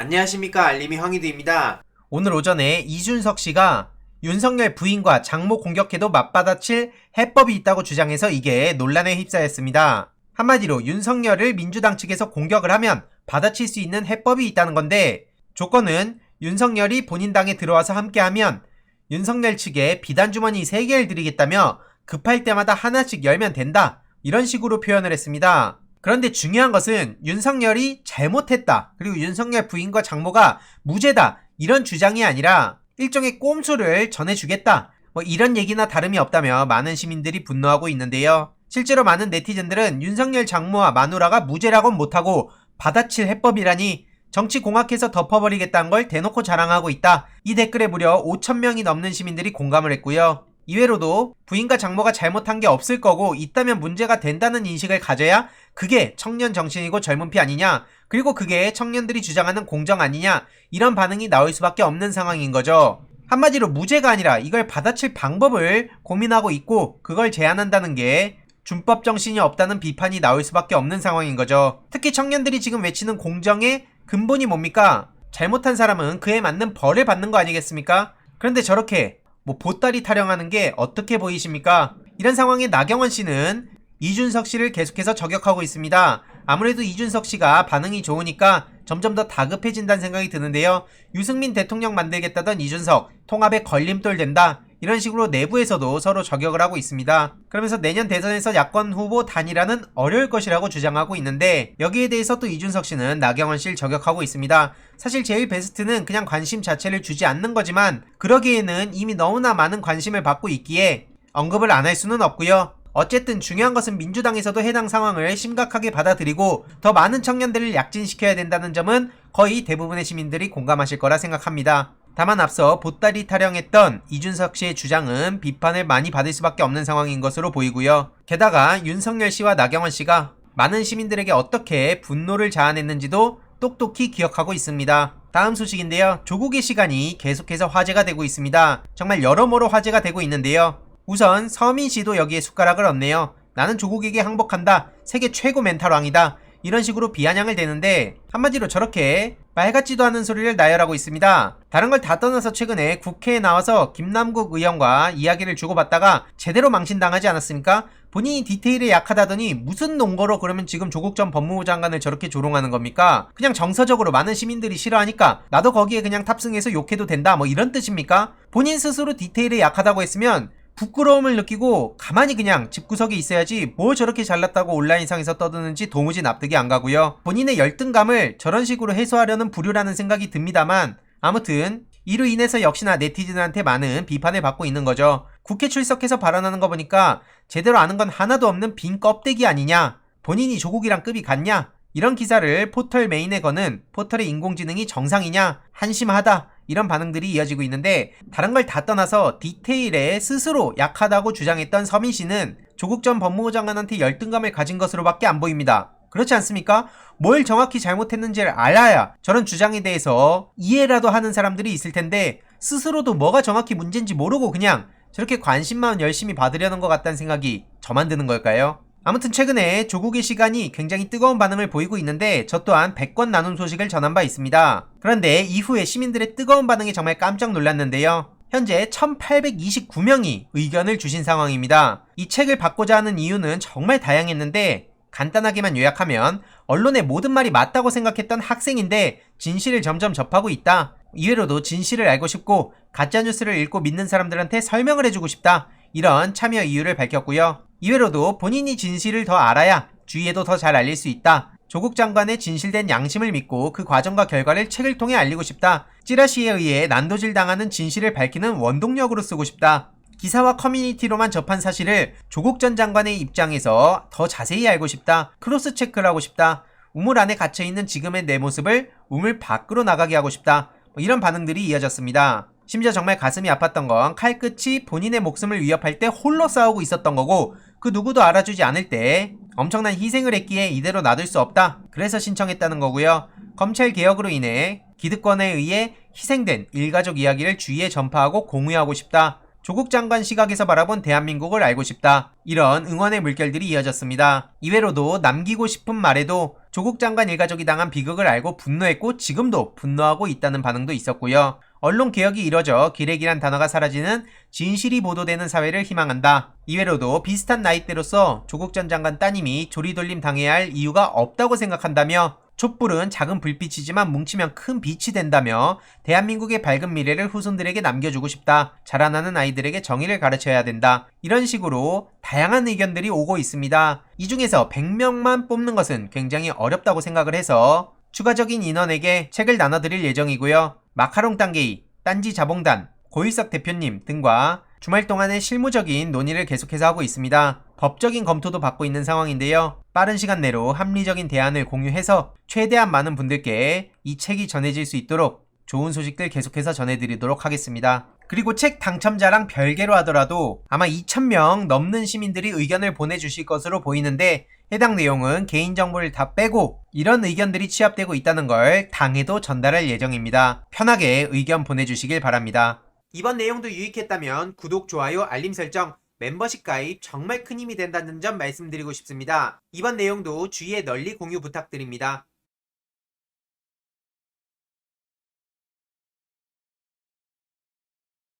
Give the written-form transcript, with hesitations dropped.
안녕하십니까, 알림이 황희두입니다. 오늘 오전에 이준석 씨가 윤석열 부인과 장모 공격해도 맞받아칠 해법이 있다고 주장해서 이게 논란에 휩싸였습니다. 한마디로 윤석열을 민주당 측에서 공격을 하면 받아칠 수 있는 해법이 있다는 건데, 조건은 윤석열이 본인 당에 들어와서 함께하면 윤석열 측에 비단주머니 3개를 드리겠다며 급할 때마다 하나씩 열면 된다, 이런 식으로 표현을 했습니다. 그런데 중요한 것은 윤석열이 잘못했다, 그리고 윤석열 부인과 장모가 무죄다, 이런 주장이 아니라 일종의 꼼수를 전해주겠다, 이런 얘기나 다름이 없다며 많은 시민들이 분노하고 있는데요. 실제로 많은 네티즌들은 윤석열 장모와 마누라가 무죄라곤 못하고 받아칠 해법이라니 정치공학해서 덮어버리겠다는 걸 대놓고 자랑하고 있다, 이 댓글에 무려 5,000명이 넘는 시민들이 공감을 했고요. 이외로도 부인과 장모가 잘못한 게 없을 거고 있다면 문제가 된다는 인식을 가져야 그게 청년 정신이고 젊은 피 아니냐, 그리고 그게 청년들이 주장하는 공정 아니냐, 이런 반응이 나올 수밖에 없는 상황인 거죠. 한마디로 무죄가 아니라 이걸 받아칠 방법을 고민하고 있고 그걸 제안한다는 게 준법 정신이 없다는 비판이 나올 수밖에 없는 상황인 거죠. 특히 청년들이 지금 외치는 공정의 근본이 뭡니까? 잘못한 사람은 그에 맞는 벌을 받는 거 아니겠습니까? 그런데 저렇게 보따리 타령하는 게 어떻게 보이십니까? 이런 상황에 나경원 씨는 이준석 씨를 계속해서 저격하고 있습니다. 아무래도 이준석 씨가 반응이 좋으니까 점점 더 다급해진다는 생각이 드는데요. 유승민 대통령 만들겠다던 이준석, 통합에 걸림돌 된다, 이런 식으로 내부에서도 서로 저격을 하고 있습니다. 그러면서 내년 대선에서 야권 후보 단일화는 어려울 것이라고 주장하고 있는데, 여기에 대해서 또 이준석 씨는 나경원 씨를 저격하고 있습니다. 사실 제일 베스트는 그냥 관심 자체를 주지 않는 거지만 그러기에는 이미 너무나 많은 관심을 받고 있기에 언급을 안 할 수는 없고요. 어쨌든 중요한 것은 민주당에서도 해당 상황을 심각하게 받아들이고 더 많은 청년들을 약진시켜야 된다는 점은 거의 대부분의 시민들이 공감하실 거라 생각합니다. 다만 앞서 보따리 타령했던 이준석 씨의 주장은 비판을 많이 받을 수밖에 없는 상황인 것으로 보이고요. 게다가 윤석열 씨와 나경원 씨가 많은 시민들에게 어떻게 분노를 자아냈는지도 똑똑히 기억하고 있습니다. 다음 소식인데요. 조국의 시간이 계속해서 화제가 되고 있습니다. 정말 여러모로 화제가 되고 있는데요. 우선 서민 씨도 여기에 숟가락을 얹네요. 나는 조국에게 항복한다, 세계 최고 멘탈왕이다, 이런 식으로 비아냥을 대는데, 한마디로 저렇게 말 같지도 않은 소리를 나열하고 있습니다. 다른 걸 다 떠나서 최근에 국회에 나와서 김남국 의원과 이야기를 주고받다가 제대로 망신당하지 않았습니까? 본인이 디테일에 약하다더니 무슨 논거로 그러면 지금 조국 전 법무부 장관을 저렇게 조롱하는 겁니까? 그냥 정서적으로 많은 시민들이 싫어하니까 나도 거기에 그냥 탑승해서 욕해도 된다, 이런 뜻입니까? 본인 스스로 디테일에 약하다고 했으면 부끄러움을 느끼고 가만히 그냥 집구석에 있어야지 뭘 저렇게 잘났다고 온라인상에서 떠드는지 도무지 납득이 안 가고요. 본인의 열등감을 저런 식으로 해소하려는 부류라는 생각이 듭니다만, 아무튼 이로 인해서 역시나 네티즌한테 많은 비판을 받고 있는 거죠. 국회 출석해서 발언하는 거 보니까 제대로 아는 건 하나도 없는 빈 껍데기 아니냐, 본인이 조국이랑 급이 같냐, 이런 기사를 포털 메인에 거는 포털의 인공지능이 정상이냐, 한심하다, 이런 반응들이 이어지고 있는데, 다른 걸 다 떠나서 디테일에 스스로 약하다고 주장했던 서민 씨는 조국 전 법무부 장관한테 열등감을 가진 것으로밖에 안 보입니다. 그렇지 않습니까? 뭘 정확히 잘못했는지를 알아야 저런 주장에 대해서 이해라도 하는 사람들이 있을 텐데, 스스로도 뭐가 정확히 문제인지 모르고 그냥 저렇게 관심만 열심히 받으려는 것 같다는 생각이 저만 드는 걸까요? 아무튼 최근에 조국의 시간이 굉장히 뜨거운 반응을 보이고 있는데, 저 또한 100권 나눔 소식을 전한 바 있습니다. 그런데 이후에 시민들의 뜨거운 반응에 정말 깜짝 놀랐는데요. 현재 1829명이 의견을 주신 상황입니다. 이 책을 받고자 하는 이유는 정말 다양했는데, 간단하게만 요약하면 언론의 모든 말이 맞다고 생각했던 학생인데 진실을 점점 접하고 있다, 이외로도 진실을 알고 싶고 가짜뉴스를 읽고 믿는 사람들한테 설명을 해주고 싶다, 이런 참여 이유를 밝혔고요. 이외로도 본인이 진실을 더 알아야 주위에도 더 잘 알릴 수 있다, 조국 장관의 진실된 양심을 믿고 그 과정과 결과를 책을 통해 알리고 싶다, 찌라시에 의해 난도질 당하는 진실을 밝히는 원동력으로 쓰고 싶다, 기사와 커뮤니티로만 접한 사실을 조국 전 장관의 입장에서 더 자세히 알고 싶다, 크로스 체크를 하고 싶다, 우물 안에 갇혀있는 지금의 내 모습을 우물 밖으로 나가게 하고 싶다, 이런 반응들이 이어졌습니다. 심지어 정말 가슴이 아팠던 건 칼끝이 본인의 목숨을 위협할 때 홀로 싸우고 있었던 거고, 그 누구도 알아주지 않을 때 엄청난 희생을 했기에 이대로 놔둘 수 없다, 그래서 신청했다는 거고요. 검찰 개혁으로 인해 기득권에 의해 희생된 일가족 이야기를 주위에 전파하고 공유하고 싶다, 조국 장관 시각에서 바라본 대한민국을 알고 싶다. 이런 응원의 물결들이 이어졌습니다. 이외로도 남기고 싶은 말에도 조국 장관 일가족이 당한 비극을 알고 분노했고 지금도 분노하고 있다는 반응도 있었고요. 언론 개혁이 이뤄져 기레기란 단어가 사라지는 진실이 보도되는 사회를 희망한다. 이외로도 비슷한 나이대로서 조국 전 장관 따님이 조리돌림 당해야 할 이유가 없다고 생각한다며 촛불은 작은 불빛이지만 뭉치면 큰 빛이 된다며 대한민국의 밝은 미래를 후손들에게 남겨주고 싶다. 자라나는 아이들에게 정의를 가르쳐야 된다. 이런 식으로 다양한 의견들이 오고 있습니다. 이 중에서 100명만 뽑는 것은 굉장히 어렵다고 생각을 해서 추가적인 인원에게 책을 나눠드릴 예정이고요. 마카롱 땅개이, 딴지 자봉단, 고일석 대표님 등과 주말 동안에 실무적인 논의를 계속해서 하고 있습니다. 법적인 검토도 받고 있는 상황인데요. 빠른 시간 내로 합리적인 대안을 공유해서 최대한 많은 분들께 이 책이 전해질 수 있도록 좋은 소식들 계속해서 전해드리도록 하겠습니다. 그리고 책 당첨자랑 별개로 하더라도 아마 2,000명 넘는 시민들이 의견을 보내주실 것으로 보이는데 해당 내용은 개인정보를 다 빼고 이런 의견들이 취합되고 있다는 걸 당에도 전달할 예정입니다. 편하게 의견 보내주시길 바랍니다. 이번 내용도 유익했다면 구독, 좋아요, 알림 설정, 멤버십 가입 정말 큰 힘이 된다는 점 말씀드리고 싶습니다. 이번 내용도 주위에 널리 공유 부탁드립니다.